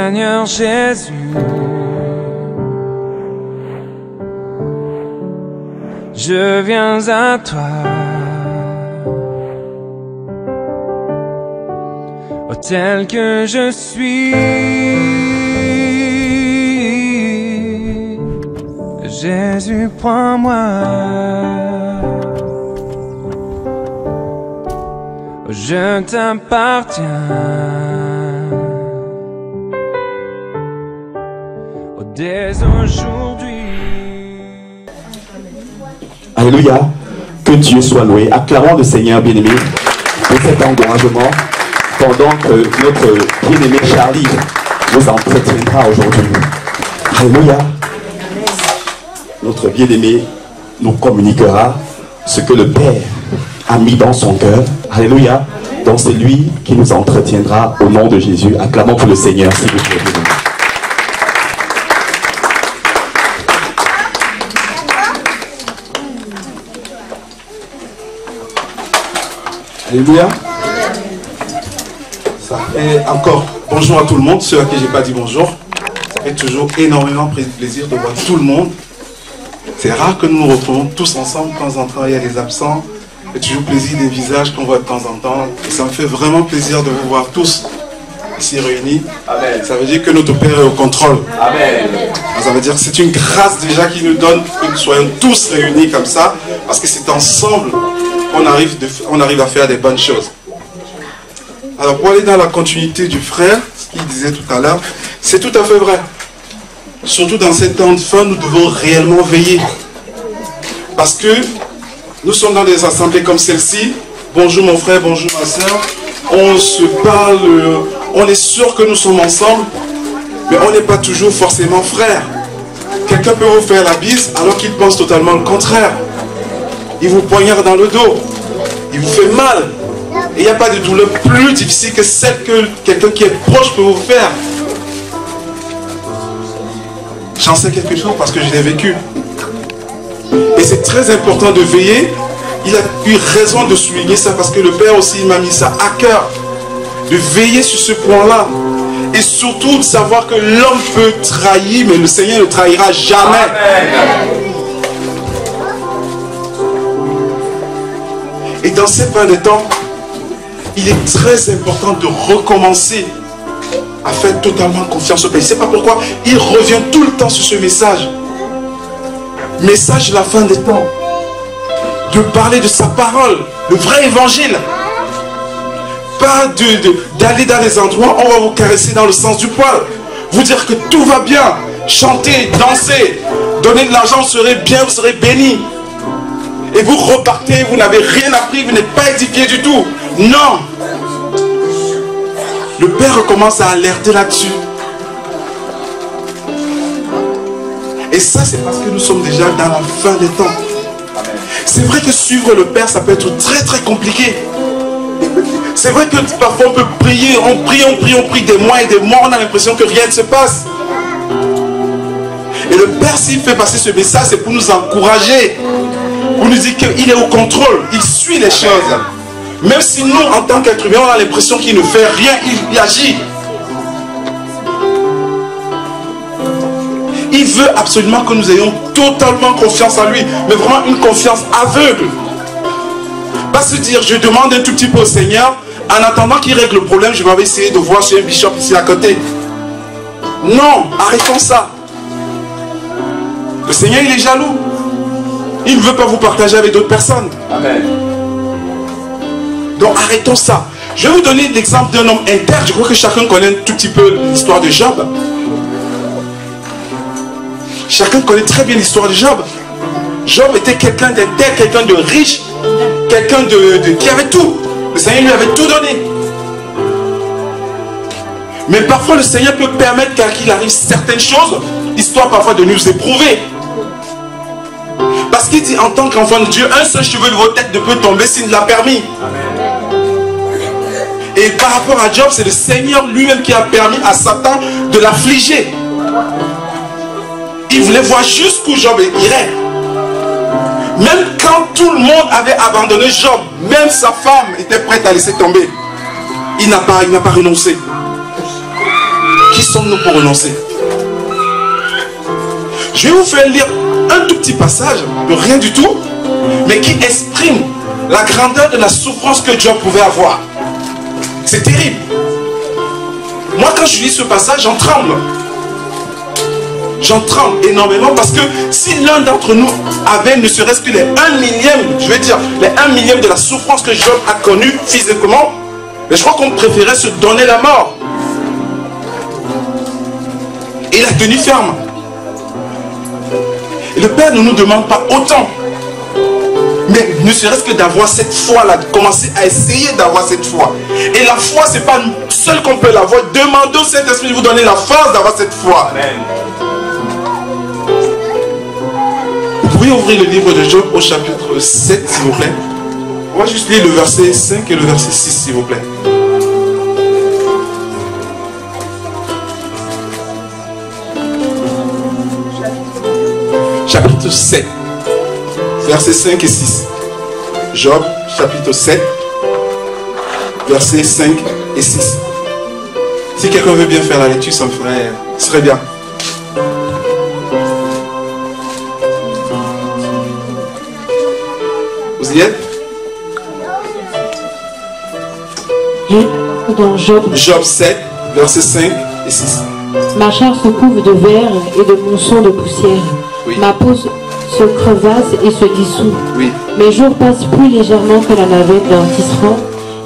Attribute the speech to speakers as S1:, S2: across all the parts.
S1: Seigneur Jésus, je viens à toi. Oh, tel que je suis, Jésus, prends-moi. Oh, je t'appartiens. Oh, dès aujourd'hui.
S2: Alléluia. Que Dieu soit loué. Acclamons le Seigneur bien-aimé pour cet encouragement pendant que notre bien-aimé Charlie nous entretiendra aujourd'hui. Alléluia. Notre bien-aimé nous communiquera ce que le Père a mis dans son cœur. Alléluia. Donc c'est lui qui nous entretiendra au nom de Jésus. Acclamons pour le Seigneur, s'il vous plaît.
S3: Alléluia. Ça fait encore bonjour à tout le monde, ceux à qui j'ai pas dit bonjour. Ça fait toujours énormément plaisir de voir tout le monde. C'est rare que nous nous retrouvons tous ensemble. De temps en temps, il y a des absents. C'est toujours plaisir des visages qu'on voit de temps en temps. Et ça me fait vraiment plaisir de vous voir tous ici réunis. Amen. Ça veut dire que notre Père est au contrôle. Amen. Ça veut dire que c'est une grâce déjà qui nous donne que nous soyons tous réunis comme ça. Parce que c'est ensemble on arrive à faire des bonnes choses. Alors pour aller dans la continuité du frère, ce qu'il disait tout à l'heure, c'est tout à fait vrai. Surtout dans ces temps de fin, nous devons réellement veiller. Parce que nous sommes dans des assemblées comme celle-ci. Bonjour mon frère, bonjour ma soeur. On se parle, on est sûr que nous sommes ensemble, mais on n'est pas toujours forcément frères. Quelqu'un peut vous faire la bise alors qu'il pense totalement le contraire. Il vous poignarde dans le dos. Il vous fait mal. Et il n'y a pas de douleur plus difficile que celle que quelqu'un qui est proche peut vous faire. J'en sais quelque chose parce que je l'ai vécu. Et c'est très important de veiller. Il a eu raison de souligner ça parce que le Père aussi m'a mis ça à cœur. De veiller sur ce point-là. Et surtout de savoir que l'homme peut trahir, mais le Seigneur ne trahira jamais. Amen. Et dans ces fins de temps, il est très important de recommencer à faire totalement confiance au Père. Je ne sais pas pourquoi, il revient tout le temps sur ce message. Message de la fin des temps. De parler de sa parole, le vrai évangile. Pas d'aller dans les endroits où on va vous caresser dans le sens du poil. Vous dire que tout va bien. Chanter, danser, donner de l'argent, vous serez bien, vous serez béni. Et vous repartez, vous n'avez rien appris, vous n'êtes pas édifié du tout. Non. Le Père commence à alerter là-dessus. Et ça, c'est parce que nous sommes déjà dans la fin des temps. C'est vrai que suivre le Père, ça peut être très très compliqué. C'est vrai que parfois on peut prier, on prie des mois et des mois, on a l'impression que rien ne se passe. Et le Père, s'il fait passer ce message, c'est pour nous encourager. Pour nous dire qu'il est au contrôle, il suit les choses. Même si nous, en tant qu'être humain, on a l'impression qu'il ne fait rien, il agit. Il veut absolument que nous ayons totalement confiance en lui, mais vraiment une confiance aveugle. Pas se dire, je demande un tout petit peu au Seigneur, en attendant qu'il règle le problème, je vais essayer de voir sur un bishop ici à côté. Non, arrêtons ça. Le Seigneur, il est jaloux. Il ne veut pas vous partager avec d'autres personnes. Amen. Donc arrêtons ça. Je vais vous donner l'exemple d'un homme intègre. Je crois que chacun connaît un tout petit peu l'histoire de Job. Chacun connaît très bien l'histoire de Job. Job était quelqu'un d'intègre, quelqu'un de riche, quelqu'un qui avait tout. Le Seigneur lui avait tout donné. Mais parfois le Seigneur peut permettre qu'il arrive certaines choses, histoire parfois de nous éprouver. Parce qu'il dit en tant qu'enfant de Dieu, un seul cheveu de vos têtes ne peut tomber s'il ne l'a permis. Et par rapport à Job, c'est le Seigneur lui-même qui a permis à Satan de l'affliger. Il voulait voir jusqu'où Job irait. Même quand tout le monde avait abandonné Job, même sa femme était prête à laisser tomber. Il n'a pas renoncé. Qui sommes-nous pour renoncer? Je vais vous faire lire un tout petit passage de rien du tout, mais qui exprime la grandeur de la souffrance que Job pouvait avoir. C'est terrible. Moi, quand je lis ce passage, j'en tremble. J'en tremble énormément parce que si l'un d'entre nous avait ne serait-ce que les 1 millième, je veux dire, les 1 millième de la souffrance que Job a connue physiquement, mais je crois qu'on préférait se donner la mort. Et il a tenu ferme. Et le Père ne nous demande pas autant. Mais ne serait-ce que d'avoir cette foi-là, de commencer à essayer d'avoir cette foi. Et la foi, ce n'est pas seul qu'on peut l'avoir. Demandez au Saint-Esprit de vous donner la force d'avoir cette foi. Amen. Vous pouvez ouvrir le livre de Job au chapitre 7, s'il vous plaît. On va juste lire le verset 5 et le verset 6, s'il vous plaît. Chapitre 7, versets 5 et 6. Job, chapitre 7, versets 5 et 6. Si quelqu'un veut bien faire la lecture, ça me ferait, ce serait bien. Vous y êtes?
S4: Dans Job
S3: 7, versets 5 et 6.
S4: Ma chair se couvre de verre et de monceaux de poussière.
S3: Oui.
S4: Ma peau se crevasse et se dissout.
S3: Oui.
S4: Mes jours passent plus légèrement que la navette d'un tisserand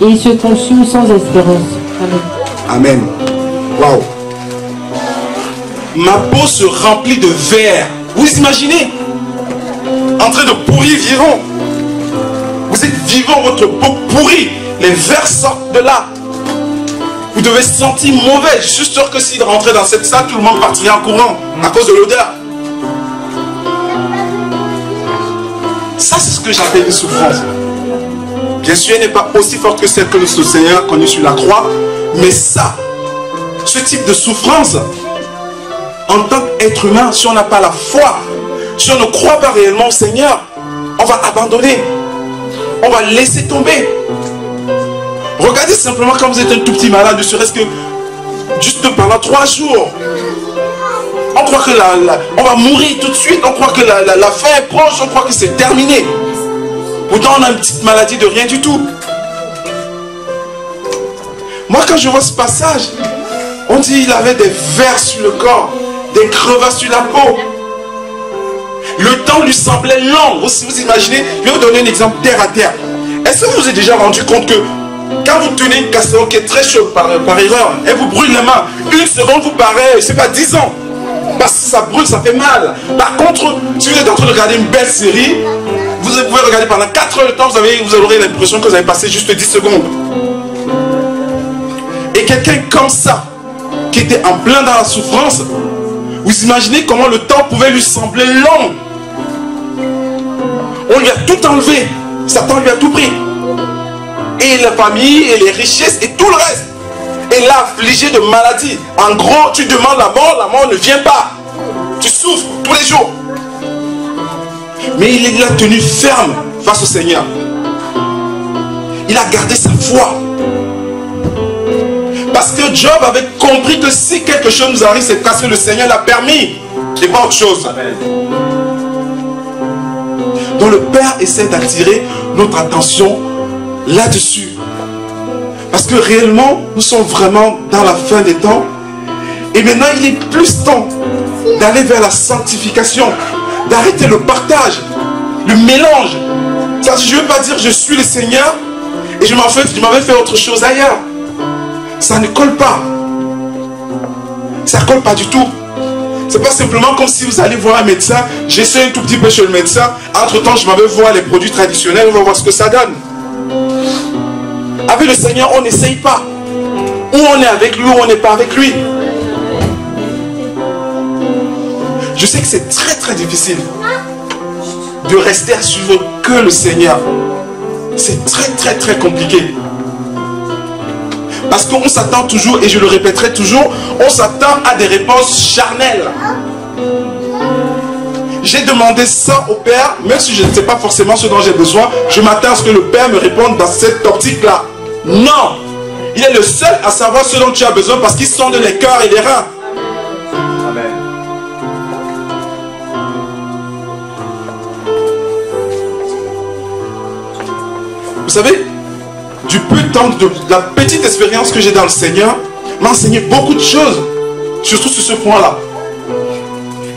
S4: et ils se consument sans espérance. Amen.
S3: Amen. Waouh. Ma peau se remplit de verre. Vous imaginez? En train de pourrir vivant. Vous êtes vivant, votre peau pourrie. Les vers sortent de là. Vous devez sentir mauvais. Je suis sûr que s'il rentrait dans cette salle, tout le monde partirait en courant à cause de l'odeur. Ça, c'est ce que j'appelle une souffrance. Bien sûr, elle n'est pas aussi forte que celle que notre Seigneur a connue sur la croix. Mais ça, ce type de souffrance, en tant qu'être humain, si on n'a pas la foi, si on ne croit pas réellement au Seigneur, on va abandonner. On va laisser tomber. Regardez simplement quand vous êtes un tout petit malade, ne serait-ce que juste pendant 3 jours. On croit que on va mourir tout de suite. On croit que la fin est proche. On croit que c'est terminé. Pourtant, on a une petite maladie de rien du tout. Moi, quand je vois ce passage, on dit qu'il avait des vers sur le corps, des crevasses sur la peau. Le temps lui semblait long. Vous imaginez, je vais vous donner un exemple terre à terre. Est-ce que vous vous êtes déjà rendu compte que quand vous tenez une casserole qui est très chaude par erreur, elle vous brûle les mains, 1 seconde vous paraît, je sais pas, 10 ans. Parce que ça brûle, ça fait mal. Par contre, si vous êtes en train de regarder une belle série, vous pouvez regarder pendant 4 heures de temps, vous aurez l'impression que vous avez passé juste 10 secondes. Et quelqu'un comme ça, qui était en plein dans la souffrance, vous imaginez comment le temps pouvait lui sembler long. On lui a tout enlevé. Satan lui a tout pris. Et la famille, et les richesses, et tout le reste. Et l'a affligé de maladie. En gros, tu demandes la mort ne vient pas. Tu souffres tous les jours. Mais il a tenu ferme face au Seigneur. Il a gardé sa foi. Parce que Job avait compris que si quelque chose nous arrive, c'est parce que le Seigneur l'a permis. Et pas autre chose. Amen. Donc le Père essaie d'attirer notre attention là-dessus. Parce que réellement, nous sommes vraiment dans la fin des temps. Et maintenant, il est plus temps d'aller vers la sanctification, d'arrêter le partage, le mélange. Ça, je ne veux pas dire je suis le Seigneur et je m'avais fait autre chose ailleurs. Ça ne colle pas. Ça ne colle pas du tout. C'est pas simplement comme si vous allez voir un médecin, j'essaie un tout petit peu chez le médecin, entre-temps je m'en vais voir les produits traditionnels, on va voir ce que ça donne. Avec le Seigneur, on n'essaye pas. Ou on est avec lui, ou on n'est pas avec lui. Je sais que c'est très très difficile de rester à suivre que le Seigneur. C'est très très très compliqué. Parce qu'on s'attend toujours, et je le répéterai toujours, on s'attend à des réponses charnelles. J'ai demandé ça au Père, même si je ne sais pas forcément ce dont j'ai besoin, je m'attends à ce que le Père me réponde dans cette optique-là. Non! Il est le seul à savoir ce dont tu as besoin parce qu'il sonde les cœurs et les reins. Vous savez, du peu de temps, de la petite expérience que j'ai dans le Seigneur, m'a enseigné beaucoup de choses, surtout sur ce point-là.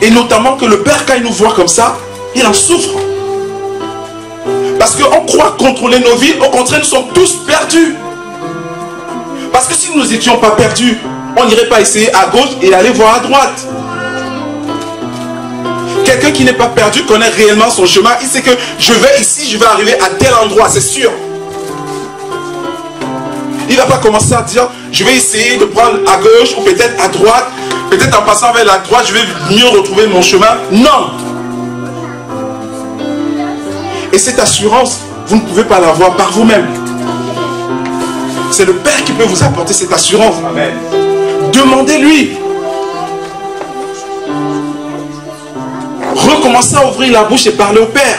S3: Et notamment que le Père, quand il nous voit comme ça, il en souffre. Parce qu'on croit contrôler nos vies, au contraire, nous sommes tous perdus. Parce que si nous n'étions pas perdus, on n'irait pas essayer à gauche et aller voir à droite. Quelqu'un qui n'est pas perdu connaît réellement son chemin. Il sait que je vais ici, je vais arriver à tel endroit, c'est sûr. Il ne va pas commencer à dire, je vais essayer de prendre à gauche ou peut-être à droite. Peut-être en passant vers la droite, je vais mieux retrouver mon chemin. Non. Et cette assurance, vous ne pouvez pas l'avoir par vous-même. C'est le Père qui peut vous apporter cette assurance. Amen. Demandez-lui. Recommencez à ouvrir la bouche et parler au Père.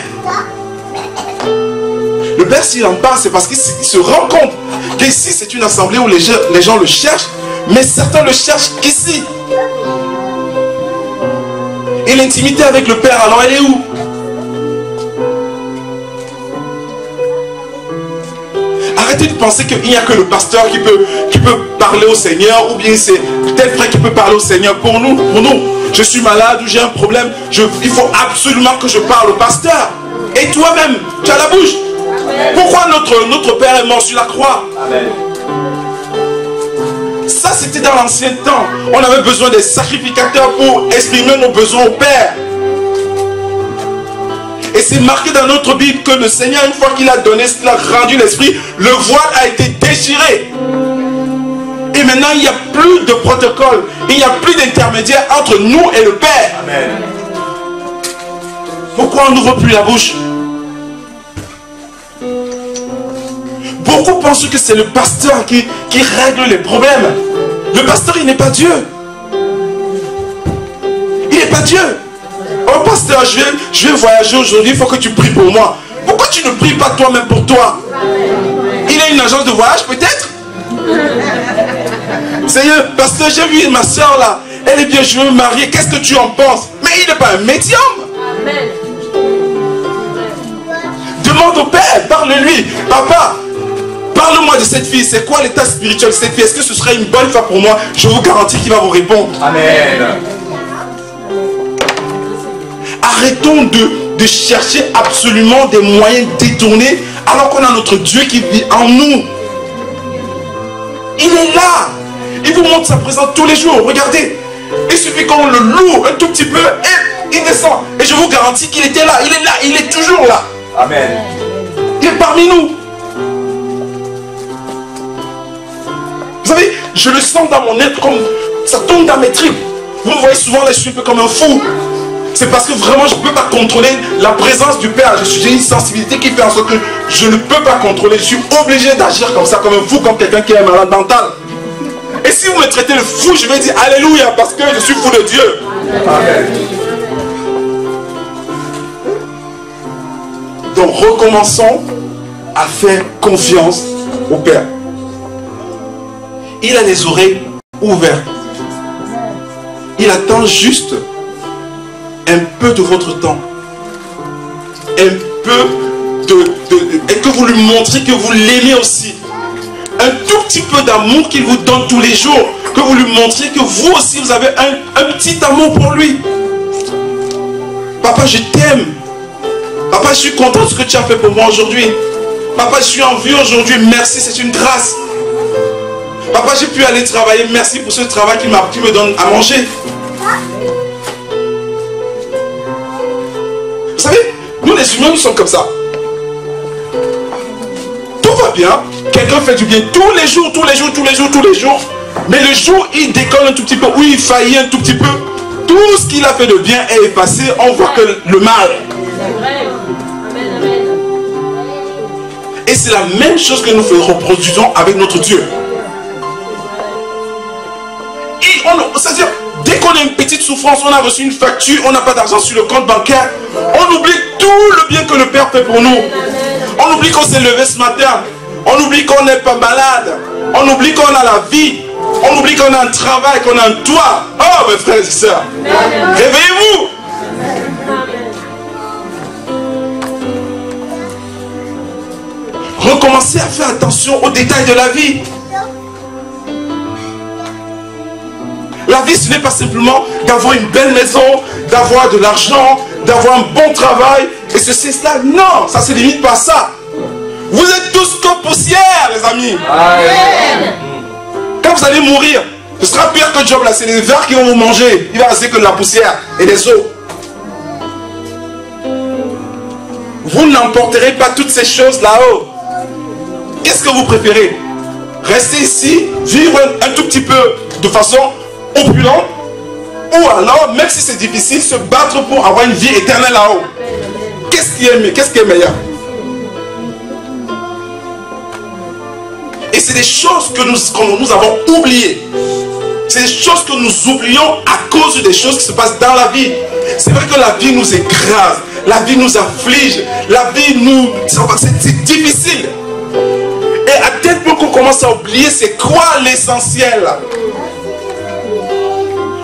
S3: Le Père, s'il en parle, c'est parce qu'il se rend compte qu'ici, c'est une assemblée où les gens le cherchent, mais certains le cherchent ici. Et l'intimité avec le Père, alors elle est où? Arrêtez de penser qu'il n'y a que le pasteur qui peut parler au Seigneur, ou bien c'est tel frère qui peut parler au Seigneur pour nous. Je suis malade ou j'ai un problème, il faut absolument que je parle au pasteur. Et toi-même, tu as la bouche. Amen. Pourquoi notre Père est mort sur la croix? Amen. Ça, c'était dans l'ancien temps. On avait besoin des sacrificateurs pour exprimer nos besoins au Père. Et c'est marqué dans notre Bible que le Seigneur, une fois qu'il a donné, qu'il a rendu l'esprit, le voile a été déchiré. Et maintenant, il n'y a plus de protocole. Il n'y a plus d'intermédiaire entre nous et le Père. Amen. Pourquoi on n'ouvre plus la bouche? Beaucoup pensent que c'est le pasteur qui règle les problèmes. Le pasteur, il n'est pas Dieu. Il n'est pas Dieu. Oh pasteur, je vais voyager aujourd'hui, il faut que tu pries pour moi. Pourquoi tu ne pries pas toi-même pour toi? Il a une agence de voyage peut-être? Seigneur, pasteur, j'ai vu ma soeur là, elle est bien, je veux me marier, qu'est-ce que tu en penses? Mais il n'est pas un médium. Amen. Demande au Père, parle-lui. Papa, parle-moi de cette fille, c'est quoi l'état spirituel de cette fille? Est-ce que ce serait une bonne femme pour moi? Je vous garantis qu'il va vous répondre. Amen. Arrêtons de chercher absolument des moyens détournés alors qu'on a notre Dieu qui vit en nous. Il est là. Il vous montre sa présence tous les jours. Regardez. Il suffit qu'on le loue un tout petit peu et il descend. Et je vous garantis qu'il était là. Il est là. Il est toujours là. Amen. Il est parmi nous. Vous savez, je le sens dans mon être comme ça tombe dans mes tripes. Vous me voyez souvent là, je suis un peu comme un fou. C'est parce que vraiment je ne peux pas contrôler la présence du Père. J'ai une sensibilité qui fait en sorte que je ne peux pas contrôler. Je suis obligé d'agir comme ça, comme un fou, comme quelqu'un qui est malade mental. Et si vous me traitez de fou, je vais dire Alléluia, parce que je suis fou de Dieu. Amen. Donc recommençons à faire confiance au Père. Il a les oreilles ouvertes. Il attend juste un peu de votre temps, un peu et que vous lui montrez que vous l'aimez aussi, un tout petit peu d'amour qu'il vous donne tous les jours, que vous lui montrez que vous aussi vous avez un petit amour pour lui. Papa, je t'aime. Papa, je suis content de ce que tu as fait pour moi aujourd'hui. Papa, je suis en vie aujourd'hui, merci, c'est une grâce. Papa, j'ai pu aller travailler, merci pour ce travail qui me donne à manger. Vous savez, nous les humains, nous sommes comme ça. Tout va bien, quelqu'un fait du bien tous les jours, tous les jours, tous les jours, tous les jours. Mais le jour où il décolle un tout petit peu, où il faillit un tout petit peu, tout ce qu'il a fait de bien est effacé, on voit que le mal. Et c'est la même chose que nous reproduisons avec notre Dieu. C'est-à-dire, dès qu'on a une petite souffrance, on a reçu une facture, on n'a pas d'argent sur le compte bancaire, on oublie tout le bien que le Père fait pour nous. On oublie qu'on s'est levé ce matin, on oublie qu'on n'est pas malade, on oublie qu'on a la vie, on oublie qu'on a un travail, qu'on a un toit. Oh mes frères et sœurs, réveillez-vous. Donc commencez à faire attention aux détails de la vie. La vie, ce n'est pas simplement d'avoir une belle maison, d'avoir de l'argent, d'avoir un bon travail, et ceci et cela. Non, ça ne se limite pas à ça. Vous êtes tous comme poussière, les amis. Amen. Quand vous allez mourir, ce sera pire que Job là. C'est les vers qui vont vous manger. Il va rester que de la poussière et des os. Vous n'emporterez pas toutes ces choses là-haut. Qu'est-ce que vous préférez? Rester ici, vivre un tout petit peu de façon opulente, ou alors, même si c'est difficile, se battre pour avoir une vie éternelle là-haut. Qu'est-ce qui est meilleur? Et c'est des choses que nous avons oubliées. C'est des choses que nous oublions à cause des choses qui se passent dans la vie. C'est vrai que la vie nous écrase, la vie nous afflige, la vie nous... C'est difficile. Et à tel point qu'on commence à oublier c'est quoi l'essentiel.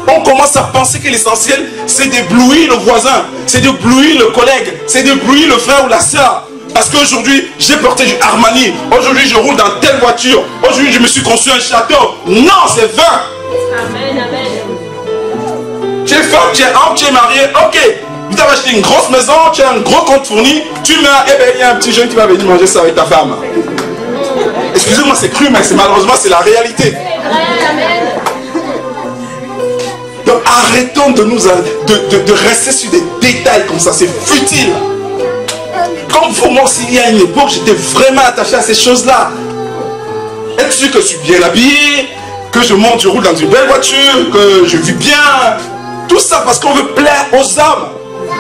S3: On commence à penser que l'essentiel c'est d'éblouir le voisin, c'est d'éblouir le collègue, c'est d'éblouir le frère ou la soeur. Parce qu'aujourd'hui j'ai porté du Armani, aujourd'hui je roule dans telle voiture, aujourd'hui je me suis construit un château. Non, c'est vain. Amen, amen. Tu es femme, tu es homme, tu es marié, ok. Vous avez acheté une grosse maison, tu as un gros compte fourni, tu meurs, et bien il y a un petit jeune qui va venir manger ça avec ta femme. Excusez-moi, c'est cru, mais malheureusement c'est la réalité. Donc arrêtons de rester sur des détails comme ça, c'est futile. Comme pour moi aussi, il y a une époque, j'étais vraiment attaché à ces choses-là. Être sûr que je suis bien habillé, que je monte, je roule dans une belle voiture, que je vis bien. Tout ça parce qu'on veut plaire aux hommes.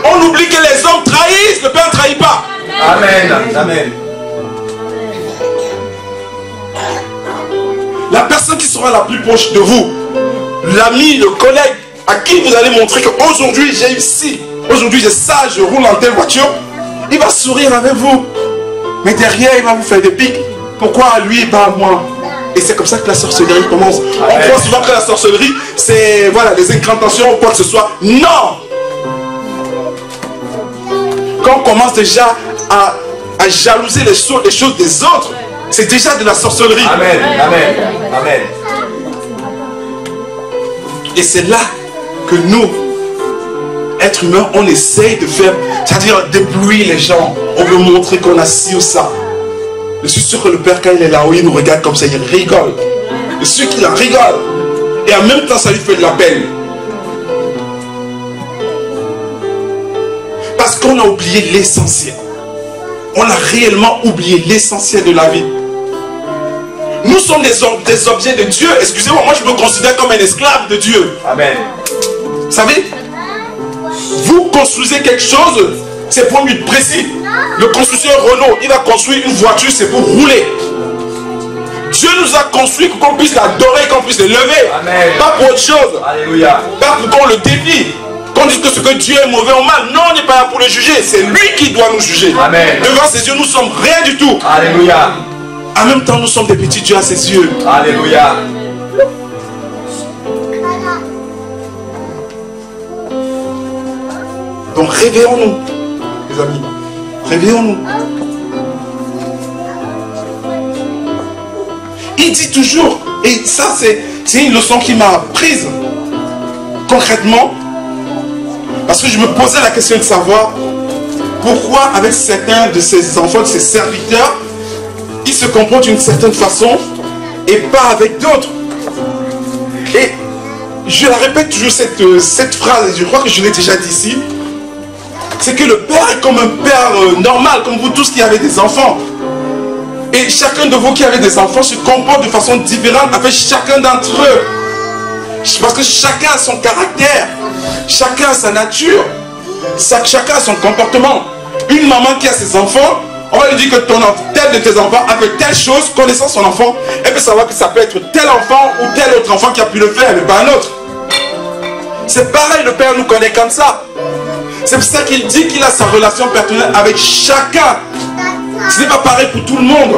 S3: On oublie que les hommes trahissent, le Père ne trahit pas. Amen. Amen. La personne qui sera la plus proche de vous, l'ami, le collègue, à qui vous allez montrer qu'aujourd'hui j'ai ici, aujourd'hui j'ai ça, je roule en telle voiture, il va sourire avec vous. Mais derrière, il va vous faire des pics. Pourquoi à lui et pas à moi? Et c'est comme ça que la sorcellerie commence. On croit souvent que la sorcellerie, c'est voilà, des incantations ou quoi que ce soit. Non! Quand on commence déjà à jalouser les choses des autres, c'est déjà de la sorcellerie. Amen. Amen. Amen. Et c'est là que nous, êtres humains, on essaye de faire, c'est-à-dire d'éblouir les gens. On veut montrer qu'on a ci ou ça. Je suis sûr que le Père, quand il est là-haut, il nous regarde comme ça, il rigole. Je suis sûr qu'il en rigole. Et en même temps, ça lui fait de la peine. Parce qu'on a oublié l'essentiel. On a réellement oublié l'essentiel de la vie. Nous sommes des objets de Dieu. Excusez-moi, moi je me considère comme un esclave de Dieu. Amen. Vous savez, vous construisez quelque chose, c'est pour un but précis. Le constructeur Renault, il va construire une voiture, c'est pour rouler. Dieu nous a construit pour qu'on puisse l'adorer, qu'on puisse le lever. Amen. Pas pour autre chose. Alléluia. Pas pour qu'on le défie. Qu'on dise que ce que Dieu est mauvais ou mal. Non, on n'est pas là pour le juger. C'est lui qui doit nous juger. Amen. Devant ses yeux, nous sommes rien du tout. Alléluia. En même temps, nous sommes des petits dieux à ses yeux. Alléluia. Donc réveillons-nous, les amis. Réveillons-nous. Il dit toujours, et ça c'est une leçon qui m'a prise concrètement, parce que je me posais la question de savoir pourquoi avec certains de ses enfants, de ses serviteurs, il se comporte d'une certaine façon et pas avec d'autres. Et je la répète toujours cette phrase, et je crois que je l'ai déjà dit ici, c'est que le Père est comme un Père normal, comme vous tous qui avez des enfants. Et chacun de vous qui avez des enfants se comporte de façon différente avec chacun d'entre eux. Parce que chacun a son caractère, chacun a sa nature, chacun a son comportement. Une maman qui a ses enfants, on va lui dire que tel de tes enfants a fait telle chose, connaissant son enfant, elle peut savoir que ça peut être tel enfant ou tel autre enfant qui a pu le faire, mais pas un autre. C'est pareil, le Père nous connaît comme ça. C'est pour ça qu'il dit qu'il a sa relation personnelle avec chacun. Ce n'est pas pareil pour tout le monde.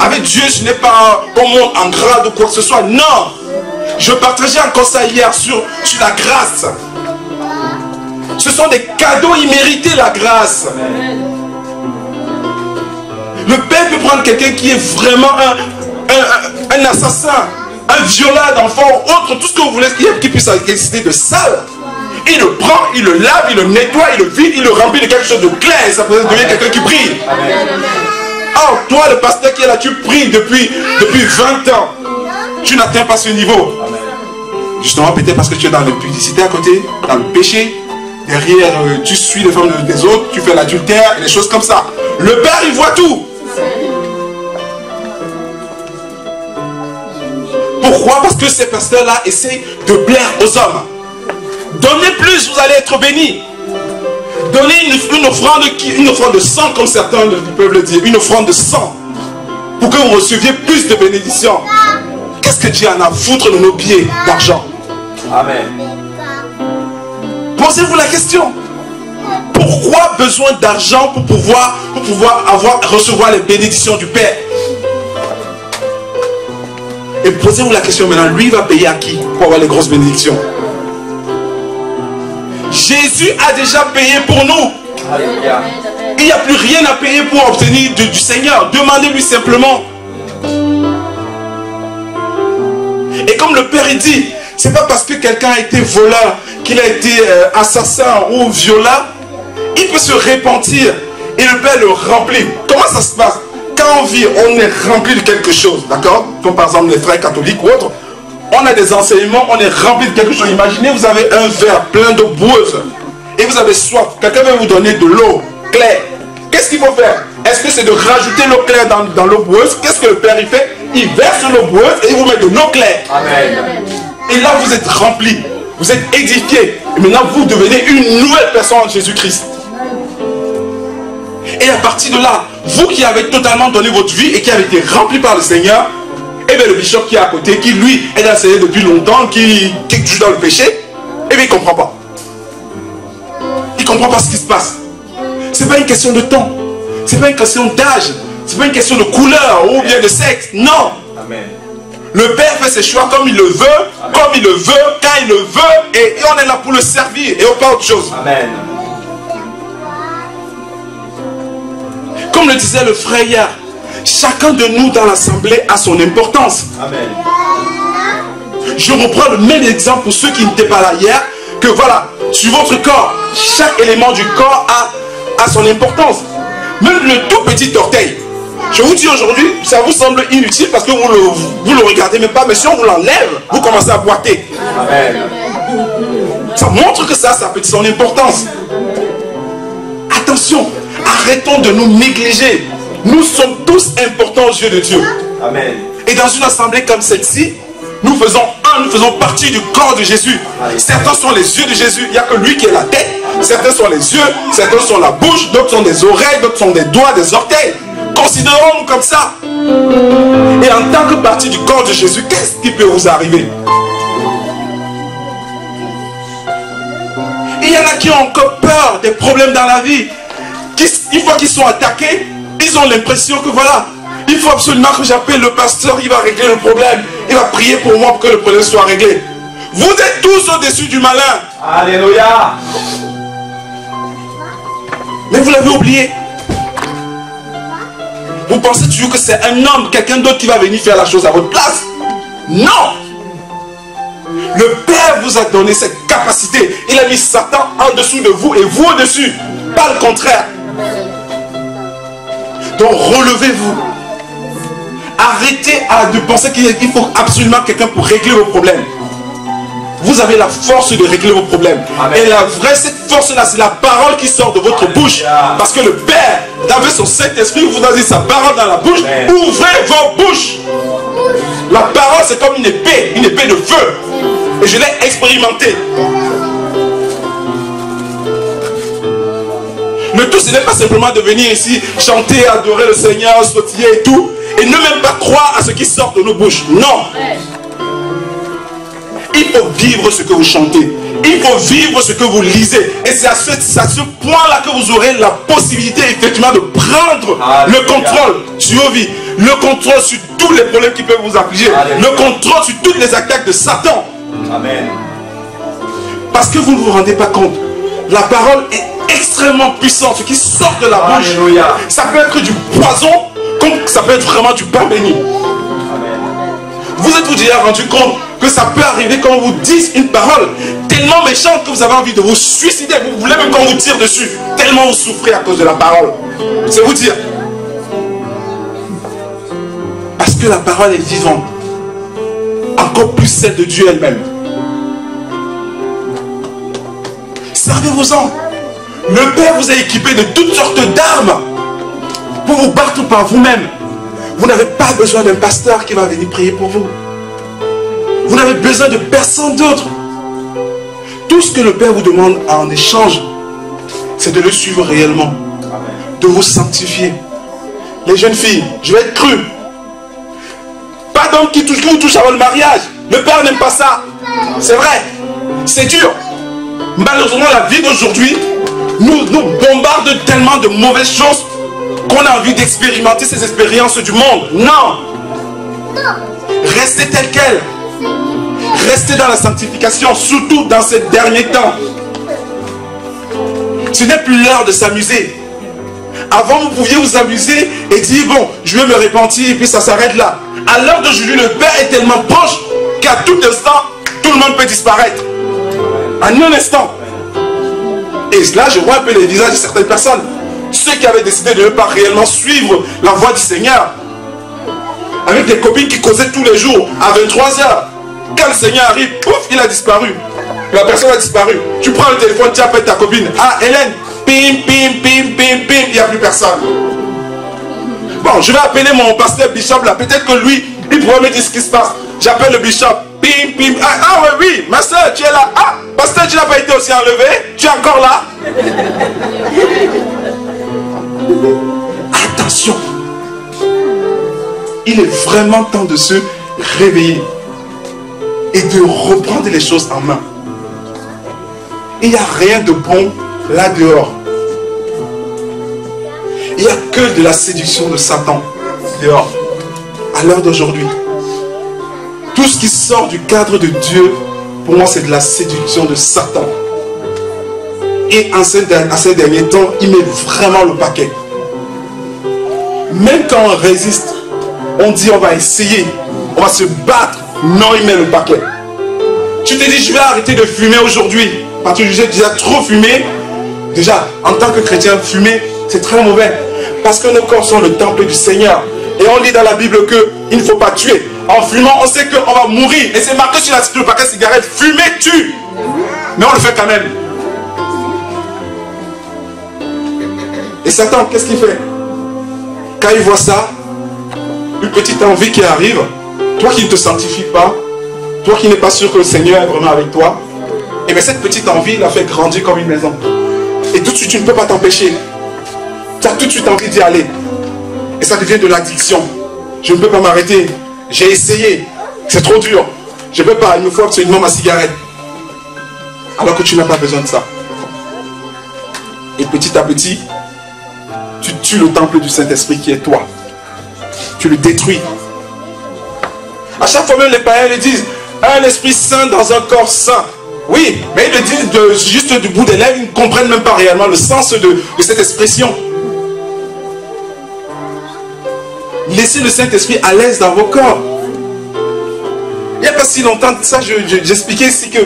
S3: Avec Dieu, je n'ai pas qu'on monte en grade ou quoi que ce soit. Non. Je partageais encore ça hier sur la grâce. Ce sont des cadeaux immérités, la grâce. Le père peut prendre quelqu'un qui est vraiment un assassin, un violeur d'enfants, autre, tout ce que vous voulez, qui puisse exister de sale. Il le prend, il le lave, il le nettoie, il le vide, il le remplit de quelque chose de clair. Et ça peut devenir quelqu'un qui prie. Or, toi, le pasteur qui est là, tu pries depuis 20 ans. Tu n'atteins pas ce niveau. Justement, peut-être parce que tu es dans l'impudicité à côté, dans le péché. Derrière, tu suis les femmes des autres, tu fais l'adultère et des choses comme ça. Le Père, il voit tout. Pourquoi? Parce que ces pasteurs-là essaient de plaire aux hommes. Donnez plus, vous allez être bénis. Donnez une offrande de sang, comme certains peuvent le dire. Une offrande de sang. Pour que vous receviez plus de bénédictions. Qu'est-ce que Dieu en a à foutre de nos billets d'argent? Amen. Posez-vous la question. Pourquoi besoin d'argent pour pouvoir recevoir les bénédictions du Père? Et posez-vous la question maintenant, lui va payer à qui pour avoir les grosses bénédictions? Jésus a déjà payé pour nous. Il n'y a plus rien à payer pour obtenir du Seigneur. Demandez-lui simplement. Et comme le Père il dit, c'est pas parce que quelqu'un a été voleur, qu'il a été assassin ou violent, il peut se repentir et le Père le remplit. Comment ça se passe? Quand on vit, on est rempli de quelque chose, d'accord? Comme par exemple les frères catholiques ou autres. On a des enseignements, on est rempli de quelque chose. Imaginez, vous avez un verre plein d'eau boueuse et vous avez soif. Quelqu'un va vous donner de l'eau claire. Qu'est-ce qu'il faut faire? Est-ce que c'est de rajouter l'eau claire dans l'eau boueuse? Qu'est-ce que le Père il fait? Il verse l'eau boueuse et il vous met de l'eau claire. Amen. Et là, vous êtes rempli, vous êtes édifié. Et maintenant, vous devenez une nouvelle personne en Jésus-Christ. Et à partir de là, vous qui avez totalement donné votre vie et qui avez été rempli par le Seigneur, et bien le bishop qui est à côté, qui lui est dans le Seigneur depuis longtemps, qui est toujours dans le péché, et bien il ne comprend pas. Il ne comprend pas ce qui se passe. Ce n'est pas une question de temps. Ce n'est pas une question d'âge. Ce n'est pas une question de couleur ou bien de sexe. Non. Amen. Le Père fait ses choix comme il le veut, amen, comme il le veut, quand il le veut, et on est là pour le servir et pas autre chose. Amen. Comme le disait le frère hier, chacun de nous dans l'assemblée a son importance. Amen. Je reprends le même exemple pour ceux qui n'étaient pas là hier, que voilà, sur votre corps, chaque élément du corps a son importance. Même le tout petit orteil. Je vous dis aujourd'hui, ça vous semble inutile parce que vous le regardez même pas, mais si on vous l'enlève, vous commencez à boiter. Amen. Ça montre que ça a son importance. Attention, arrêtons de nous négliger. Nous sommes tous importants aux yeux de Dieu. Amen. Et dans une assemblée comme celle-ci, nous faisons partie du corps de Jésus. Amen. Certains sont les yeux de Jésus, il n'y a que lui qui est la tête. Certains sont les yeux, certains sont la bouche, d'autres sont des oreilles, d'autres sont des doigts, des orteils. Considérons-nous comme ça. Et en tant que partie du corps de Jésus, qu'est-ce qui peut vous arriver? Il y en a qui ont encore peur des problèmes dans la vie. Une fois qu'ils sont attaqués, ils ont l'impression que voilà, il faut absolument que j'appelle le pasteur, il va régler le problème. Il va prier pour moi pour que le problème soit réglé. Vous êtes tous au-dessus du malin. Alléluia. Mais vous l'avez oublié. Vous pensez toujours que c'est un homme, quelqu'un d'autre qui va venir faire la chose à votre place. Non. Le Père vous a donné cette capacité. Il a mis Satan en dessous de vous et vous au-dessus. Pas le contraire. Donc relevez-vous. Arrêtez de penser qu'il faut absolument quelqu'un pour régler vos problèmes. Vous avez la force de régler vos problèmes. Amen. Et la vraie, cette force-là, c'est la parole qui sort de votre bouche. Parce que le Père, avec son Saint-Esprit, vous a dit sa parole dans la bouche. Amen. Ouvrez vos bouches. La parole, c'est comme une épée de feu. Et je l'ai expérimenté. Le tout, ce n'est pas simplement de venir ici, chanter, adorer le Seigneur, sautiller et tout. Et ne même pas croire à ce qui sort de nos bouches. Non. Il faut vivre ce que vous chantez. Il faut vivre ce que vous lisez. Et c'est à ce point-là que vous aurez la possibilité effectivement de prendre le contrôle sur vos vies. Le contrôle sur tous les problèmes qui peuvent vous affliger. Le contrôle sur toutes les attaques de Satan. Amen. Parce que vous ne vous rendez pas compte. La parole est extrêmement puissante. Ce qui sort de la bouche, ça peut être du poison comme ça peut être vraiment du pain béni. Vous êtes-vous déjà rendu compte que ça peut arriver quand on vous dise une parole tellement méchante que vous avez envie de vous suicider, vous voulez même qu'on vous tire dessus, tellement vous souffrez à cause de la parole. C'est vous dire. Parce que la parole est vivante, encore plus celle de Dieu elle-même. Servez-vous-en. Le Père vous a équipé de toutes sortes d'armes pour vous battre par vous-même. Vous n'avez pas besoin d'un pasteur qui va venir prier pour vous. Vous n'avez besoin de personne d'autre. Tout ce que le Père vous demande en échange, c'est de le suivre réellement, de vous sanctifier. Les jeunes filles, je vais être cru. Pas d'homme qui vous touche avant le mariage. Le Père n'aime pas ça. C'est vrai. C'est dur. Malheureusement, la vie d'aujourd'hui nous bombarde tellement de mauvaises choses qu'on a envie d'expérimenter ces expériences du monde. Non. Restez tel quel. Restez dans la sanctification, surtout dans ces derniers temps. Ce n'est plus l'heure de s'amuser. Avant, vous pouviez vous amuser et dire, bon, je vais me repentir et puis ça s'arrête là. À l'heure d'aujourd'hui, le Père est tellement proche qu'à tout instant, tout le monde peut disparaître. En un instant. Et là, je vois un peu les visages de certaines personnes. Ceux qui avaient décidé de ne pas réellement suivre la voie du Seigneur. Avec des copines qui causaient tous les jours à 23 h. Quand le Seigneur arrive, pouf, il a disparu. La personne a disparu. Tu prends le téléphone, tu appelles ta copine. Ah, Hélène, pim, pim, pim, pim, pim, il n'y a plus personne. Bon, je vais appeler mon pasteur Bishop là. Peut-être que lui, il pourra me dire ce qui se passe. J'appelle le Bishop. Pim, pim. Ah, ouais, oui, ma soeur, tu es là. Ah, pasteur, tu n'as pas été aussi enlevé. Tu es encore là. Attention. Il est vraiment temps de se réveiller et de reprendre les choses en main. Il n'y a rien de bon là dehors. Il n'y a que de la séduction de Satan dehors. À l'heure d'aujourd'hui, tout ce qui sort du cadre de Dieu, pour moi, c'est de la séduction de Satan. Et en ces derniers temps, il met vraiment le paquet. Même quand on résiste, on dit on va essayer, on va se battre. Non, il met le paquet. Tu te dis, je vais arrêter de fumer aujourd'hui. Parce que j'ai déjà trop fumé. Déjà, en tant que chrétien, fumer, c'est très mauvais. Parce que nos corps sont le temple du Seigneur. Et on lit dans la Bible qu'il ne faut pas tuer. En fumant, on sait qu'on va mourir. Et c'est marqué sur le paquet de cigarettes, fumer tue. Mais on le fait quand même. Et Satan, qu'est-ce qu'il fait? Quand il voit ça, une petite envie qui arrive, toi qui ne te sanctifies pas, toi qui n'es pas sûr que le Seigneur est vraiment avec toi, et bien cette petite envie la fait grandir comme une maison. Et tout de suite, tu ne peux pas t'empêcher. Tu as tout de suite envie d'y aller. Et ça devient de l'addiction. Je ne peux pas m'arrêter. J'ai essayé. C'est trop dur. Je ne peux pas. Il me faut absolument ma cigarette. Alors que tu n'as pas besoin de ça. Et petit à petit, tu tues le temple du Saint-Esprit qui est toi. Tu le détruis. À chaque fois même les païens le disent, un esprit saint dans un corps saint. Oui, mais ils le disent juste du bout des lèvres, ils ne comprennent même pas réellement le sens de cette expression. Laissez le Saint-Esprit à l'aise dans vos corps. Il n'y a pas si longtemps de ça, j'expliquais ici que,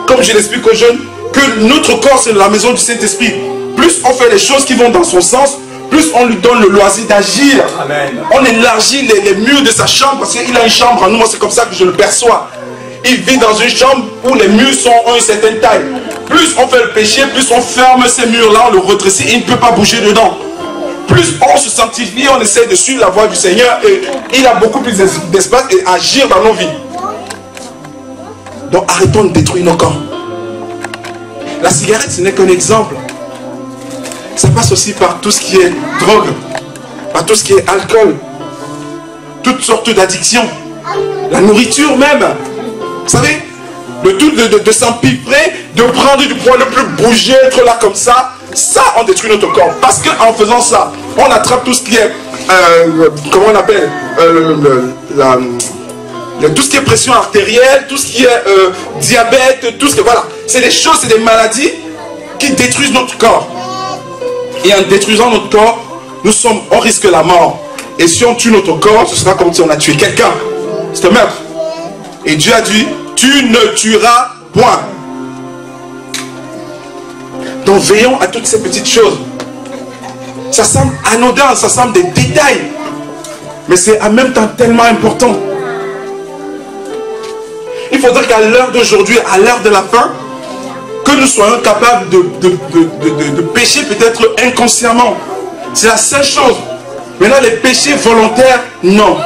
S3: comme je l'explique aux jeunes, que notre corps c'est la maison du Saint-Esprit. Plus on fait les choses qui vont dans son sens, plus on lui donne le loisir d'agir. On élargit les murs de sa chambre, parce qu'il a une chambre en nous, c'est comme ça que je le perçois. Il vit dans une chambre où les murs ont une certaine taille. Plus on fait le péché, plus on ferme ces murs-là, on le rétrécit et il ne peut pas bouger dedans. Plus on se sanctifie, on essaie de suivre la voie du Seigneur et il a beaucoup plus d'espace et agir dans nos vies. Donc arrêtons de détruire nos corps. La cigarette, ce n'est qu'un exemple. Ça passe aussi par tout ce qui est drogue, par tout ce qui est alcool, toutes sortes d'addictions, la nourriture même. Vous savez, le tout de s'empiffrer, de prendre du poids, de plus bouger, être là comme ça, ça on détruit notre corps. Parce qu'en faisant ça, on attrape tout ce qui est, comment on appelle, tout ce qui est pression artérielle, tout ce qui est diabète, tout ce que, voilà. C'est des choses, c'est des maladies qui détruisent notre corps. Et en détruisant notre corps, on risque la mort. Et si on tue notre corps, ce sera comme si on a tué quelqu'un. C'est un meurtre. Et Dieu a dit, tu ne tueras point. Donc veillons à toutes ces petites choses. Ça semble anodin, ça semble des détails. Mais c'est en même temps tellement important. Il faudrait qu'à l'heure d'aujourd'hui, à l'heure de la fin, que nous soyons capables de pécher peut-être inconsciemment. C'est la seule chose. Maintenant, les péchés volontaires, non.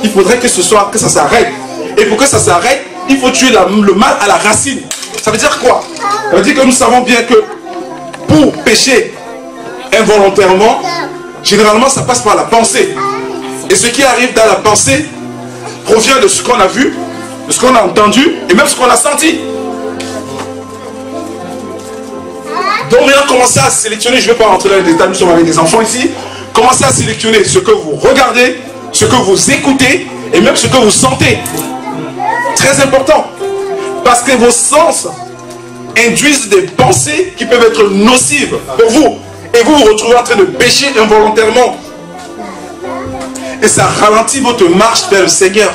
S3: Il faudrait que ça s'arrête. Et pour que ça s'arrête, il faut tuer le mal à la racine. Ça veut dire quoi? Ça veut dire que nous savons bien que pour pécher involontairement, généralement, ça passe par la pensée. Et ce qui arrive dans la pensée provient de ce qu'on a vu, de ce qu'on a entendu et même ce qu'on a senti. Donc maintenant, commencez à sélectionner, je ne vais pas rentrer dans les détails, nous sommes avec des enfants ici. Commencez à sélectionner ce que vous regardez, ce que vous écoutez et même ce que vous sentez. Très important. Parce que vos sens induisent des pensées qui peuvent être nocives pour vous. Et vous vous retrouvez en train de pécher involontairement. Et ça ralentit votre marche vers le Seigneur.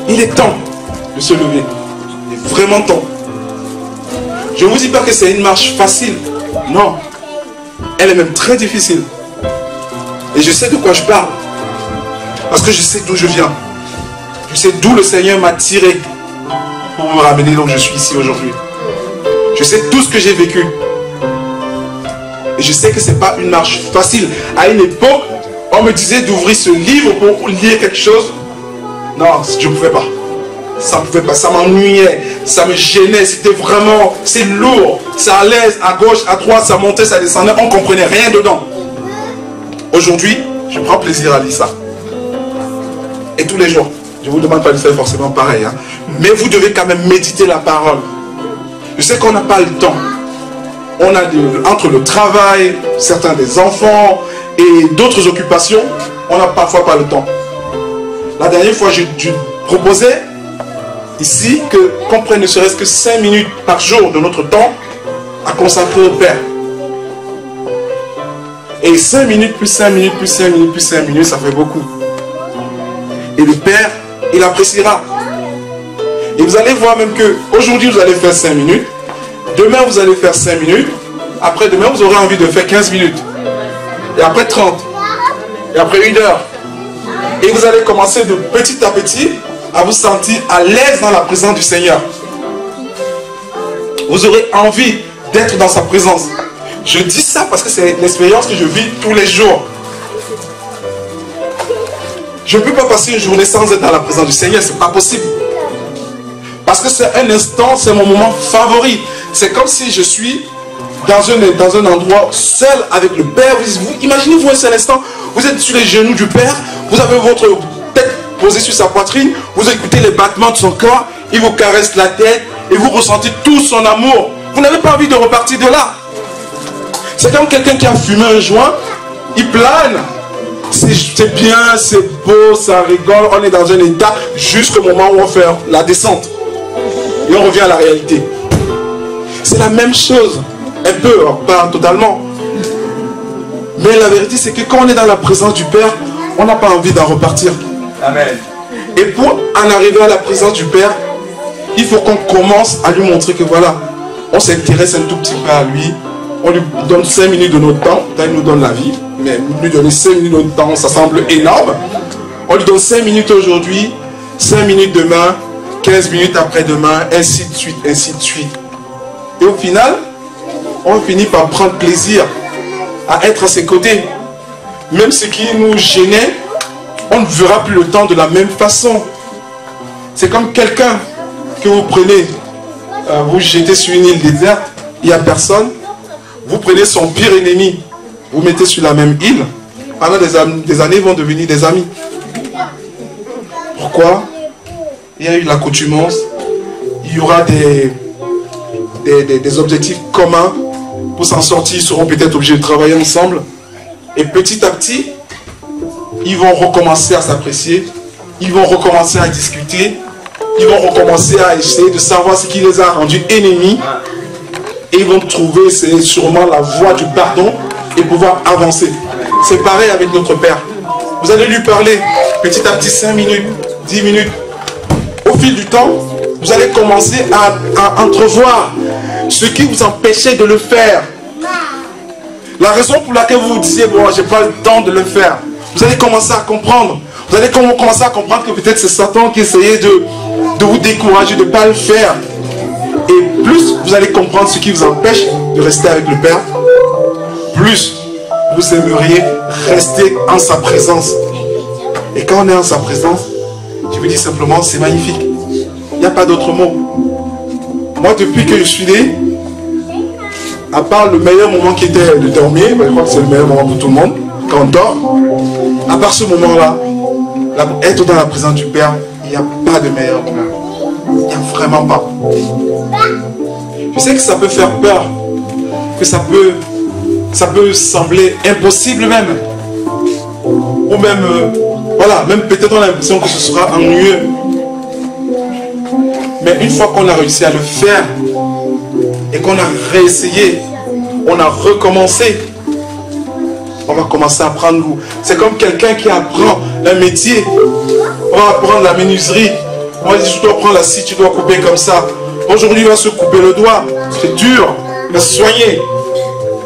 S3: Il est temps de se lever. Il est vraiment temps. Je ne vous dis pas que c'est une marche facile. Non. Elle est même très difficile. Et je sais de quoi je parle. Parce que je sais d'où je viens. Je sais d'où le Seigneur m'a tiré pour me ramener là où je suis ici aujourd'hui. Je sais tout ce que j'ai vécu. Et je sais que ce n'est pas une marche facile. À une époque, on me disait d'ouvrir ce livre pour lire quelque chose. Non, je ne pouvais pas. Ça ne pouvait pas, ça m'ennuyait, ça me gênait, c'était vraiment, c'est lourd. Ça allait à gauche, à droite, ça montait, ça descendait, on ne comprenait rien dedans. Aujourd'hui, je prends plaisir à lire ça. Et tous les jours, je ne vous demande pas de faire forcément pareil, hein. Mais vous devez quand même méditer la parole. Je sais qu'on n'a pas le temps. On a entre le travail, certains des enfants et d'autres occupations, on n'a parfois pas le temps. La dernière fois, je proposais ici qu'on prenne ne serait-ce que 5 minutes par jour de notre temps à consacrer au Père. Et 5 minutes, plus 5 minutes, plus 5 minutes, plus 5 minutes, ça fait beaucoup. Et le Père, il appréciera. Et vous allez voir même que aujourd'hui vous allez faire 5 minutes, demain vous allez faire 5 minutes, après demain vous aurez envie de faire 15 minutes, et après 30, et après 1 heure. Et vous allez commencer de petit à petit à vous sentir à l'aise dans la présence du Seigneur. Vous aurez envie d'être dans sa présence. Je dis ça parce que c'est l'expérience que je vis tous les jours. Je ne peux pas passer une journée sans être dans la présence du Seigneur, c'est pas possible. Parce que c'est un instant, c'est mon moment favori. C'est comme si je suis dans un endroit seul avec le Père. Imaginez-vous un seul instant, vous êtes sur les genoux du Père, vous avez votre tête posée sur sa poitrine, vous écoutez les battements de son corps, il vous caresse la tête et vous ressentez tout son amour. Vous n'avez pas envie de repartir de là. C'est comme quelqu'un qui a fumé un joint, il plane. C'est bien, c'est beau, ça rigole, on est dans un état jusqu'au moment où on fait la descente. Et on revient à la réalité. C'est la même chose. Un peu, pas totalement. Mais la vérité, c'est que quand on est dans la présence du Père, on n'a pas envie d'en repartir. Amen. Et pour en arriver à la présence du Père, il faut qu'on commence à lui montrer que voilà, on s'intéresse un tout petit peu à lui. On lui donne 5 minutes de notre temps. Quand il nous donne la vie, mais lui donner 5 minutes de notre temps, ça semble énorme. On lui donne 5 minutes aujourd'hui, 5 minutes demain, 15 minutes après-demain, ainsi de suite, ainsi de suite. Et au final, on finit par prendre plaisir à être à ses côtés. Même ce qui nous gênait, on ne verra plus le temps de la même façon. C'est comme quelqu'un que vous prenez, vous jetez sur une île déserte, il n'y a personne, vous prenez son pire ennemi, vous mettez sur la même île, pendant des années, ils vont devenir des amis. Pourquoi? Il y a eu l'accoutumance, il y aura des objectifs communs. Pour s'en sortir, ils seront peut-être obligés de travailler ensemble. Et petit à petit, ils vont recommencer à s'apprécier. Ils vont recommencer à discuter. Ils vont recommencer à essayer de savoir ce qui les a rendus ennemis. Et ils vont trouver, c'est sûrement la voie du pardon. et pouvoir avancer. C'est pareil avec notre Père. Vous allez lui parler petit à petit, 5 minutes, 10 minutes. Au fil du temps, vous allez commencer à entrevoir ce qui vous empêchait de le faire. La raison pour laquelle vous vous disiez, bon, j'ai pas le temps de le faire. Vous allez commencer à comprendre. Vous allez commencer à comprendre que peut-être c'est Satan qui essayait de vous décourager, de ne pas le faire. Et plus vous allez comprendre ce qui vous empêche de rester avec le Père, plus vous aimeriez rester en sa présence. Et quand on est en sa présence, je vous dis simplement, c'est magnifique. Il n'y a pas d'autre mot. Moi, depuis que je suis né, à part le meilleur moment qui était de dormir, je crois que c'est le meilleur moment pour tout le monde, quand on dort, à part ce moment-là, être dans la présence du Père, il n'y a pas de meilleur moment. Il n'y a vraiment pas. Je sais que ça peut faire peur, que ça peut sembler impossible même. Ou même, voilà, même peut-être on a l'impression que ce sera ennuyeux. Mais une fois qu'on a réussi à le faire, et qu'on a réessayé, on a recommencé, on va commencer à prendre goût. C'est comme quelqu'un qui apprend un métier. On va apprendre la menuiserie. On va dire, tu dois prendre la scie, tu dois couper comme ça. Aujourd'hui, il va se couper le doigt. C'est dur. Il va se soigner.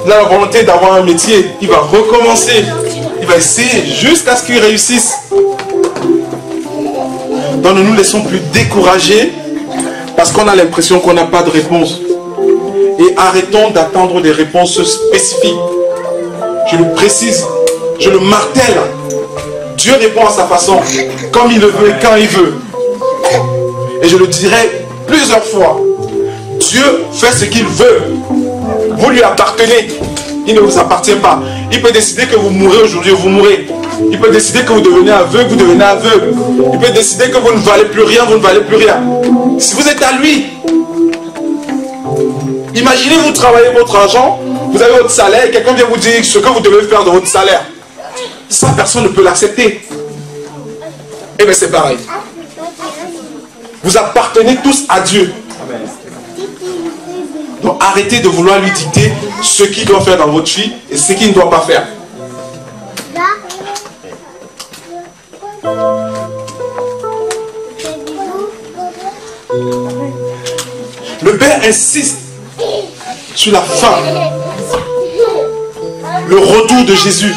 S3: Il a la volonté d'avoir un métier. Il va recommencer. Il va essayer jusqu'à ce qu'il réussisse. Donc ne nous laissons plus décourager parce qu'on a l'impression qu'on n'a pas de réponse. Et arrêtons d'attendre des réponses spécifiques. Je le précise, je le martèle. Dieu répond à sa façon, comme il le veut et quand il veut. Et je le dirai plusieurs fois. Dieu fait ce qu'il veut. Vous lui appartenez. Il ne vous appartient pas. Il peut décider que vous mourrez aujourd'hui, vous mourrez. Il peut décider que vous devenez aveugle, vous devenez aveugle. Il peut décider que vous ne valez plus rien, vous ne valez plus rien. Si vous êtes à lui, imaginez vous travaillez votre argent, vous avez votre salaire et quelqu'un vient vous dire ce que vous devez faire de votre salaire. Ça, personne ne peut l'accepter. Et bien c'est pareil. Vous appartenez tous à Dieu. Donc arrêtez de vouloir lui dicter ce qu'il doit faire dans votre vie et ce qu'il ne doit pas faire. Le Père insiste sur la fin, le retour de Jésus.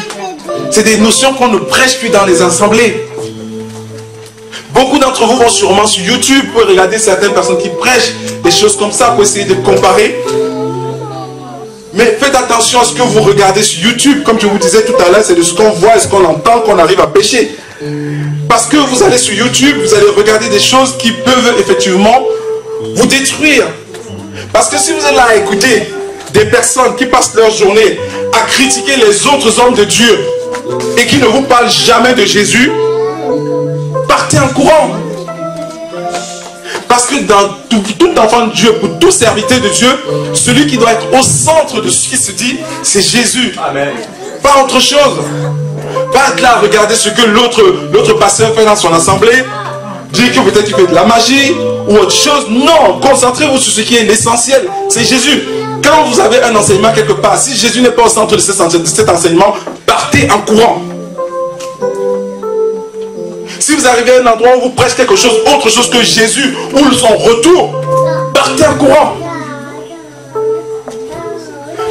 S3: C'est des notions qu'on ne prêche plus dans les assemblées. Beaucoup d'entre vous vont sûrement sur YouTube pour regarder certaines personnes qui prêchent des choses comme ça pour essayer de comparer. Mais faites attention à ce que vous regardez sur YouTube. Comme je vous disais tout à l'heure, c'est de ce qu'on voit et ce qu'on entend qu'on arrive à pécher. Parce que vous allez sur YouTube, vous allez regarder des choses qui peuvent effectivement vous détruire. Parce que si vous êtes là à écouter des personnes qui passent leur journée à critiquer les autres hommes de Dieu et qui ne vous parlent jamais de Jésus, partez en courant. Parce que dans tout enfant de Dieu, pour tout serviteur de Dieu, celui qui doit être au centre de ce qui se dit, c'est Jésus. Amen. Pas autre chose. Pas être là à regarder ce que l'autre pasteur fait dans son assemblée, dire que peut-être il fait de la magie ou autre chose. Non, concentrez-vous sur ce qui est l'essentiel, c'est Jésus. Quand vous avez un enseignement quelque part, si Jésus n'est pas au centre de cet enseignement, partez en courant. Si vous arrivez à un endroit où vous prêchez quelque chose, autre chose que Jésus, ou son retour, partez en courant.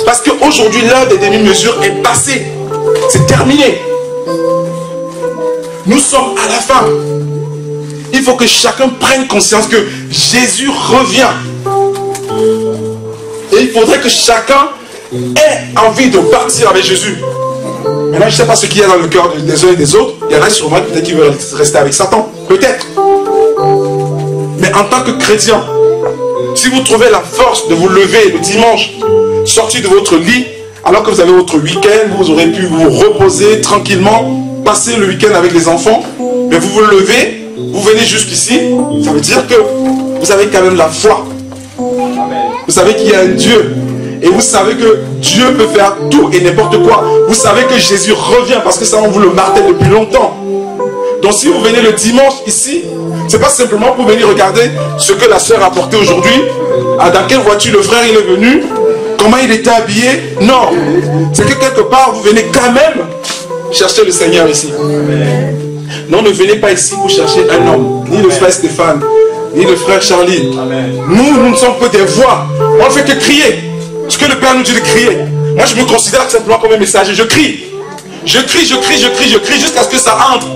S3: Parce qu'aujourd'hui, l'heure des demi-mesures est passée. C'est terminé. Nous sommes à la fin. Il faut que chacun prenne conscience que Jésus revient. Et il faudrait que chacun ait envie de partir avec Jésus. Maintenant, je ne sais pas ce qu'il y a dans le cœur des uns et des autres. Il y en a sûrement peut-être qui veulent rester avec Satan. Peut-être. Mais en tant que chrétien, si vous trouvez la force de vous lever le dimanche, sortir de votre lit, alors que vous avez votre week-end, vous aurez pu vous reposer tranquillement, passer le week-end avec les enfants, mais vous vous levez, vous venez jusqu'ici, ça veut dire que vous avez quand même la foi. Vous savez qu'il y a un Dieu. Et vous savez que Dieu peut faire tout et n'importe quoi. Vous savez que Jésus revient parce que ça on vous le martèle depuis longtemps. Donc si vous venez le dimanche ici, c'est pas simplement pour venir regarder ce que la sœur a apporté aujourd'hui, dans quelle voiture le frère il est venu, comment il était habillé. Non. C'est que quelque part, vous venez quand même chercher le Seigneur ici. Non, ne venez pas ici pour chercher un homme, ni le frère Stéphane, ni le frère Charlie. Nous ne sommes que des voix. On ne fait que crier. Ce que le Père nous dit de crier. Moi, je me considère simplement comme un messager. Je crie. Je crie, je crie, je crie, je crie jusqu'à ce que ça entre.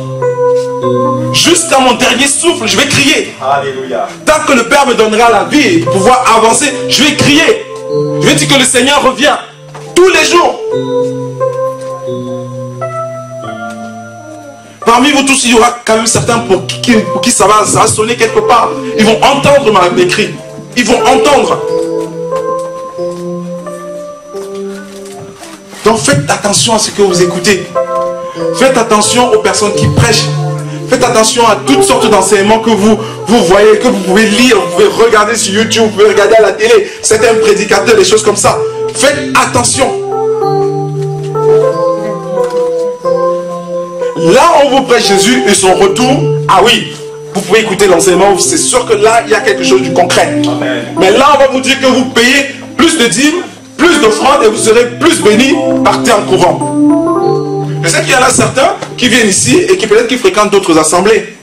S3: Jusqu'à mon dernier souffle, je vais crier.
S2: Alléluia.
S3: Tant que le Père me donnera la vie et pouvoir avancer, je vais crier. Je vais dire que le Seigneur revient tous les jours. Parmi vous tous, il y aura quand même certains pour qui ça va sonner quelque part. Ils vont entendre mes cris. Ils vont entendre. Donc faites attention à ce que vous écoutez. Faites attention aux personnes qui prêchent. Faites attention à toutes sortes d'enseignements que vous voyez, que vous pouvez lire, vous pouvez regarder sur YouTube, vous pouvez regarder à la télé, certains prédicateurs, des choses comme ça. Faites attention. Là, on vous prêche Jésus et son retour. Ah oui, vous pouvez écouter l'enseignement, c'est sûr que là, il y a quelque chose du concret. Amen. Mais là, on va vous dire que vous payez plus de dîmes, plus d'offrandes et vous serez plus bénis, partez en courant. Je sais qu'il y en a certains qui viennent ici et qui peut-être qui fréquentent d'autres assemblées.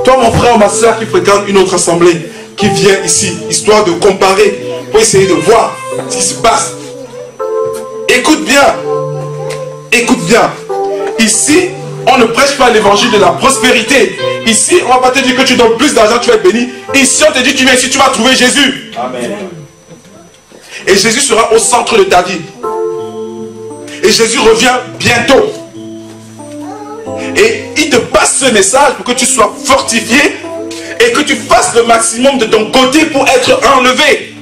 S3: Toi, mon frère ou ma soeur qui fréquente une autre assemblée, qui vient ici, histoire de comparer, pour essayer de voir ce qui se passe. Écoute bien. Écoute bien. Ici, on ne prêche pas l'évangile de la prospérité. Ici, on ne va pas te dire que tu donnes plus d'argent, tu vas être béni. Ici, on te dit, tu viens ici, tu vas trouver Jésus. Amen. Et Jésus sera au centre de ta vie. Et Jésus revient bientôt. Et il te passe ce message pour que tu sois fortifié et que tu fasses le maximum de ton côté pour être enlevé.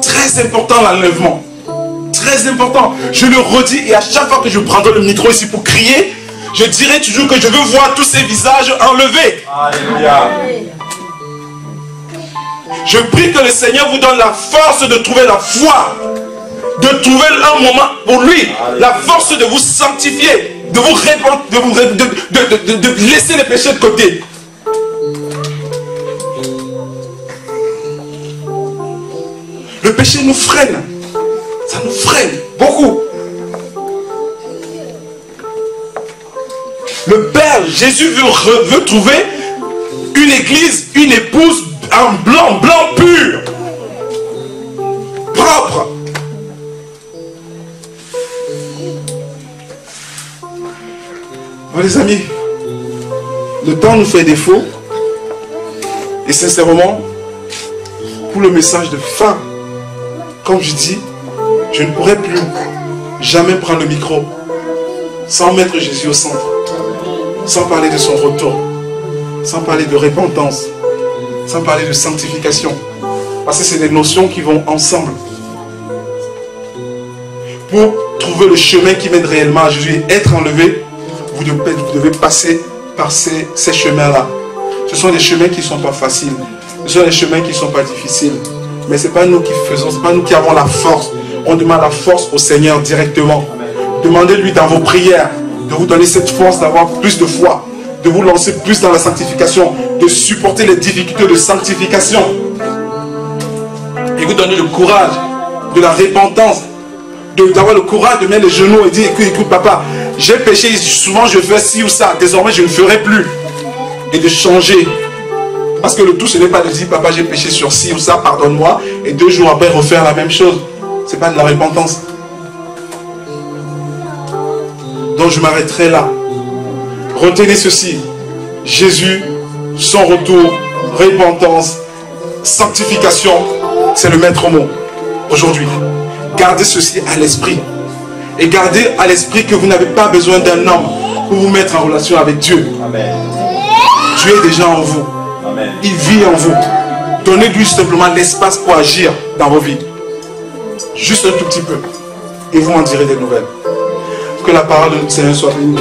S3: Très important l'enlèvement. Très important. Je le redis et à chaque fois que je prendrai le micro ici pour crier, je dirai toujours que je veux voir tous ces visages enlevés. Alléluia. Je prie que le Seigneur vous donne la force de trouver la foi, de trouver un moment pour lui, la force de vous sanctifier, de vous répandre, de laisser les péchés de côté. Le péché nous freine, ça nous freine beaucoup. Le Père Jésus veut trouver une église, une épouse en blanc, blanc pur, propre. Bon, les amis, le temps nous fait défaut. Et sincèrement, pour le message de fin, comme je dis, je ne pourrais plus jamais prendre le micro sans mettre Jésus au centre, sans parler de son retour, sans parler de repentance, sans parler de sanctification. Parce que c'est des notions qui vont ensemble. Pour trouver le chemin qui mène réellement à Jésus et être enlevé, vous devez passer par ces chemins-là. Ce sont des chemins qui ne sont pas faciles. Ce sont des chemins qui ne sont pas difficiles. Mais ce n'est pas nous qui faisons, ce n'est pas nous qui avons la force. On demande la force au Seigneur directement. Demandez-lui dans vos prières de vous donner cette force d'avoir plus de foi, de vous lancer plus dans la sanctification, de supporter les difficultés de sanctification. Et vous donner le courage de la repentance, d'avoir le courage de mettre les genoux et dire, écoute papa, j'ai péché, souvent je fais ci ou ça, désormais je ne ferai plus. Et de changer. Parce que le tout, ce n'est pas de dire, papa, j'ai péché sur ci ou ça, pardonne-moi, et 2 jours après refaire la même chose. Ce n'est pas de la repentance. Donc je m'arrêterai là. Retenez ceci. Jésus, son retour, repentance, sanctification, c'est le maître mot aujourd'hui. Gardez ceci à l'esprit. Et gardez à l'esprit que vous n'avez pas besoin d'un homme pour vous mettre en relation avec Dieu. Amen. Dieu est déjà en vous. Amen. Il vit en vous. Donnez-lui simplement l'espace pour agir dans vos vies. Juste un tout petit peu. Et vous en direz des nouvelles. Que la parole de notre Seigneur soit bénie.